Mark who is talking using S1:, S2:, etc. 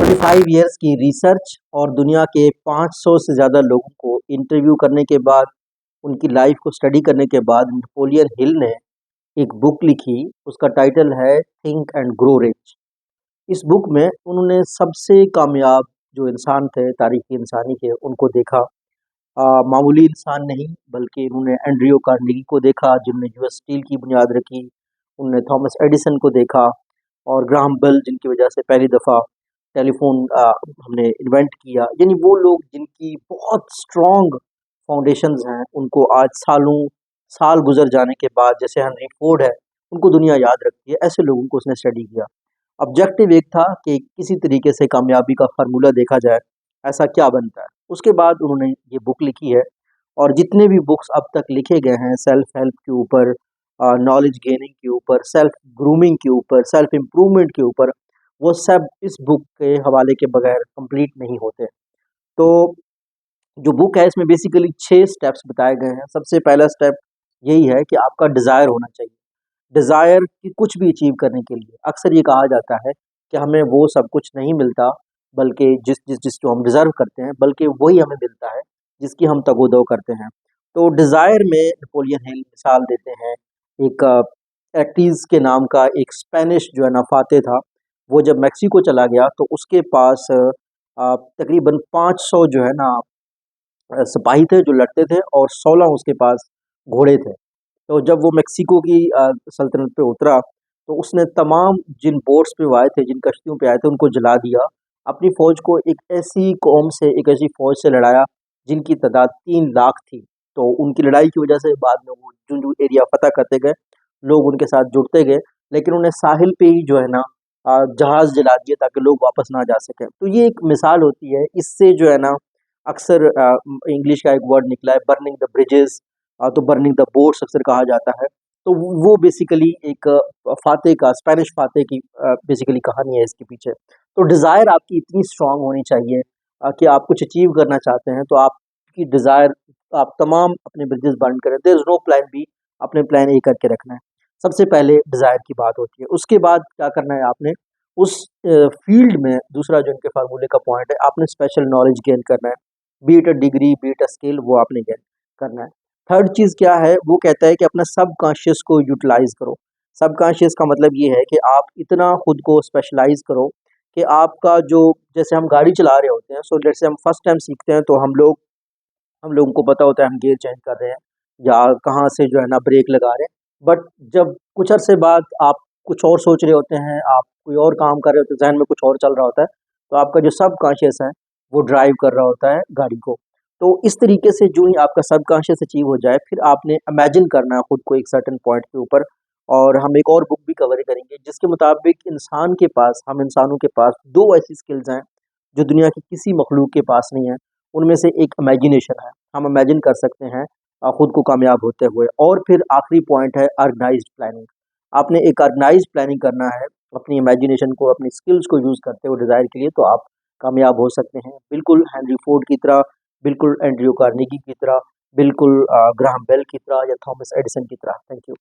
S1: 25 years की research और दुनिया के 500 से ज़्यादा लोगों को इंटरव्यू करने के बाद, उनकी लाइफ को स्टडी करने के बाद नेपोलियन हिल ने एक बुक लिखी। उसका टाइटल है थिंक एंड ग्रो रिच। इस बुक में उन्होंने सबसे कामयाब जो इंसान थे तारीख़ इंसानी के, उनको देखा। मामूली इंसान नहीं, बल्कि उन्होंने एंड्रियो कार्नेगी को देखा जिन्होंने यूएस स्टील की बुनियाद रखी। उन्होंने थॉमस एडिसन को देखा और ग्राहम बेल जिनकी वजह से पहली दफ़ा टेलीफोन हमने इन्वेंट किया। यानी वो लोग जिनकी बहुत स्ट्रॉन्ग फाउंडेशंस हैं, उनको आज सालों साल गुजर जाने के बाद, जैसे हेनरी फोर्ड है, उनको दुनिया याद रखती है। ऐसे लोगों को उसने स्टडी किया। ऑब्जेक्टिव एक था कि किसी तरीके से कामयाबी का फार्मूला देखा जाए, ऐसा क्या बनता है। उसके बाद उन्होंने ये बुक लिखी है। और जितने भी बुक्स अब तक लिखे गए हैं सेल्फ हेल्प के ऊपर, नॉलेज गेनिंग के ऊपर, सेल्फ ग्रूमिंग के ऊपर, सेल्फ इम्प्रूवमेंट के ऊपर, वो सब इस बुक के हवाले के बगैर कंप्लीट नहीं होते। तो जो बुक है इसमें बेसिकली 6 स्टेप्स बताए गए हैं। सबसे पहला स्टेप यही है कि आपका डिज़ायर होना चाहिए। डिज़ायर कि कुछ भी अचीव करने के लिए अक्सर ये कहा जाता है कि हमें वो सब कुछ नहीं मिलता, बल्कि जिस जो हम डिज़र्व करते हैं, बल्कि वही हमें मिलता है जिसकी हम तगोदो करते हैं। तो डिज़ायर में नेपोलियन हिल मिसाल देते हैं। एक एटीज़ के नाम का एक स्पेनिश जो है ना फाते था, वो जब मेक्सिको चला गया तो उसके पास तकरीबन 500 जो है ना सिपाही थे जो लड़ते थे, और 16 उसके पास घोड़े थे। तो जब वो मेक्सिको की सल्तनत पे उतरा तो उसने तमाम जिन बोट्स पे वो आए थे, जिन कश्तियों पे आए थे, उनको जला दिया। अपनी फ़ौज को एक ऐसी कौम से, एक ऐसी फ़ौज से लड़ाया जिनकी तादाद 3 लाख थी। तो उनकी लड़ाई की वजह से बाद में वो जो एरिया फ़तह करते गए, लोग उनके साथ जुड़ते गए। लेकिन उन्हें साहिल पे ही जो है ना जहाज़ जला दिए ताकि लोग वापस ना जा सकें। तो ये एक मिसाल होती है। इससे जो है ना अक्सर इंग्लिश का एक वर्ड निकला है बर्निंग द ब्रिजेस, तो बर्निंग द बोट्स अक्सर कहा जाता है। तो वो बेसिकली एक फ़ाते का, स्पेनिश फ़ाते की बेसिकली कहानी है इसके पीछे। तो डिज़ायर आपकी इतनी स्ट्रॉन्ग होनी चाहिए कि आप कुछ अचीव करना चाहते हैं तो आपकी डिज़ायर, आप तमाम अपने ब्रिजेस बर्न करें। There is no plan B, अपने प्लान ए करके रखना है। सबसे पहले डिज़ायर की बात होती है। उसके बाद क्या करना है आपने, उस फील्ड में दूसरा जो इनके फार्मूले का पॉइंट है, आपने स्पेशल नॉलेज गेन करना है। B it a degree, B it a skill, वो आपने गेन करना है। थर्ड चीज़ क्या है, वो कहता है कि अपना सबकॉन्शियस को यूटिलाइज़ करो। सबकॉन्शियस का मतलब ये है कि आप इतना खुद को स्पेशलाइज़ करो कि आपका जो, जैसे हम गाड़ी चला रहे होते हैं, सो जैसे हम फर्स्ट टाइम सीखते हैं तो हम लोगों को पता होता है हम गियर चेंज कर रहे हैं या कहाँ से जो है ना ब्रेक लगा रहे हैं। बट जब कुछ अरसे बाद आप कुछ और सोच रहे होते हैं, आप कोई और काम कर रहे होते हैं, ज़हन में कुछ और चल रहा होता है, तो आपका जो सबकॉन्शियस है वो ड्राइव कर रहा होता है गाड़ी को। तो इस तरीके से जो ही आपका सबकॉन्शियस अचीव हो जाए, फिर आपने इमेजिन करना है खुद को एक सर्टेन पॉइंट के ऊपर। और हम एक और बुक भी कवर करेंगे जिसके मुताबिक इंसान के पास, हम इंसानों के पास 2 ऐसी स्किल्स हैं जो दुनिया की किसी मखलूक के पास नहीं है। उनमें से एक इमेजिनेशन है, हम इमेजिन कर सकते हैं खुद को कामयाब होते हुए। और फिर आखिरी पॉइंट है ऑर्गेनाइज्ड प्लानिंग। आपने एक ऑर्गेनाइज्ड प्लानिंग करना है अपनी इमेजिनेशन को, अपनी स्किल्स को यूज़ करते हुए डिज़ायर के लिए, तो आप कामयाब हो सकते हैं। बिल्कुल हेनरी फोर्ड की तरह, बिल्कुल एंड्रयू कार्नेगी की तरह, बिल्कुल ग्राहम बेल की तरह या थॉमस एडिसन की तरह। Thank you.